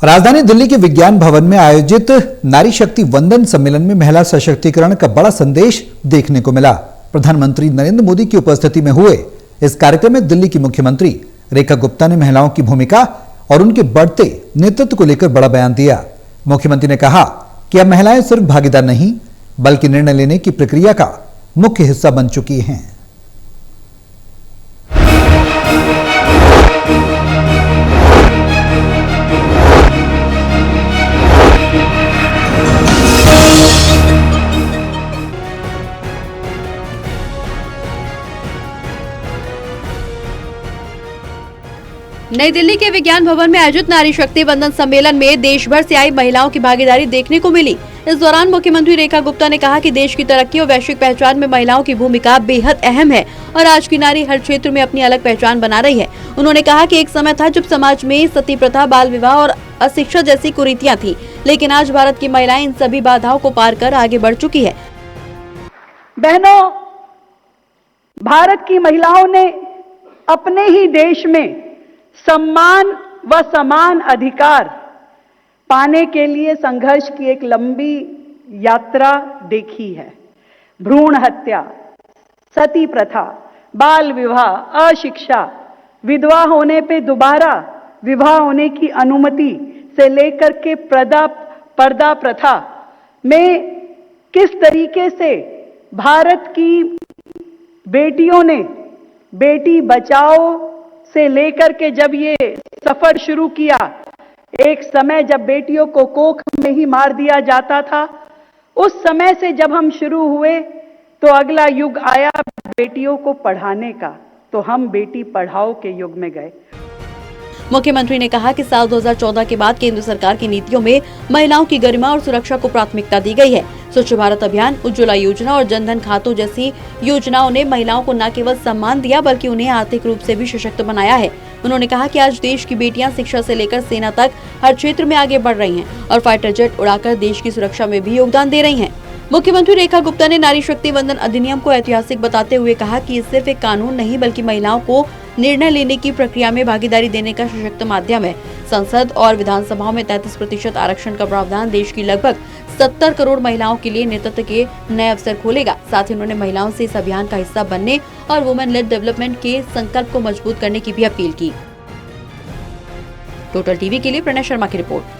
राजधानी दिल्ली के विज्ञान भवन में आयोजित नारी शक्ति वंदन सम्मेलन में महिला सशक्तिकरण का बड़ा संदेश देखने को मिला। प्रधानमंत्री नरेंद्र मोदी की उपस्थिति में हुए इस कार्यक्रम में दिल्ली की मुख्यमंत्री रेखा गुप्ता ने महिलाओं की भूमिका और उनके बढ़ते नेतृत्व को लेकर बड़ा बयान दिया। मुख्यमंत्री ने कहा कि अब महिलाएं सिर्फ भागीदार नहीं बल्कि निर्णय लेने की प्रक्रिया का मुख्य हिस्सा बन चुकी हैं। नई दिल्ली के विज्ञान भवन में आयोजित नारी शक्ति वंदन सम्मेलन में देश भर से आई महिलाओं की भागीदारी देखने को मिली। इस दौरान मुख्यमंत्री रेखा गुप्ता ने कहा कि देश की तरक्की और वैश्विक पहचान में महिलाओं की भूमिका बेहद अहम है और आज की नारी हर क्षेत्र में अपनी अलग पहचान बना रही है। उन्होंने कहा कि एक समय था जब समाज में सती प्रथा, बाल विवाह और अशिक्षा जैसी कुरीतियां थी, लेकिन आज भारत की महिलाएं इन सभी बाधाओं को पार कर आगे बढ़ चुकी है। बहनों, भारत की महिलाओं ने अपने ही देश में सम्मान व समान अधिकार पाने के लिए संघर्ष की एक लंबी यात्रा देखी है। भ्रूण हत्या, सती प्रथा, बाल विवाह, अशिक्षा, विधवा होने पे दोबारा विवाह होने की अनुमति से लेकर के पर्दा प्रथा में किस तरीके से भारत की बेटियों ने बेटी बचाओ से लेकर के जब ये सफर शुरू किया, एक समय जब बेटियों को कोख में ही मार दिया जाता था, उस समय से जब हम शुरू हुए तो अगला युग आया बेटियों को पढ़ाने का, तो हम बेटी पढ़ाओ के युग में गए। मुख्यमंत्री ने कहा कि साल 2014 के बाद केंद्र सरकार की नीतियों में महिलाओं की गरिमा और सुरक्षा को प्राथमिकता दी गई है। स्वच्छ भारत अभियान, उज्ज्वला योजना और जनधन खातों जैसी योजनाओं ने महिलाओं को न केवल सम्मान दिया बल्कि उन्हें आर्थिक रूप से भी सशक्त बनाया है। उन्होंने कहा कि आज देश की बेटियां शिक्षा से लेकर सेना तक हर क्षेत्र में आगे बढ़ रही हैं और फाइटर जेट उड़ाकर देश की सुरक्षा में भी योगदान दे रही हैं। मुख्यमंत्री रेखा गुप्ता ने नारी शक्ति वंदन अधिनियम को ऐतिहासिक बताते हुए कहा कि ये सिर्फ एक कानून नहीं बल्कि महिलाओं को निर्णय लेने की प्रक्रिया में भागीदारी देने का सशक्त माध्यम है। संसद और विधानसभाओं में 33% आरक्षण का प्रावधान देश की लगभग 70 करोड़ महिलाओं के लिए नेतृत्व के नए अवसर खोलेगा। साथ ही उन्होंने महिलाओं से इस अभियान का हिस्सा बनने और वुमेन लेड डेवलपमेंट के संकल्प को मजबूत करने की भी अपील की। टोटल टीवी के लिए प्रणय शर्मा की रिपोर्ट।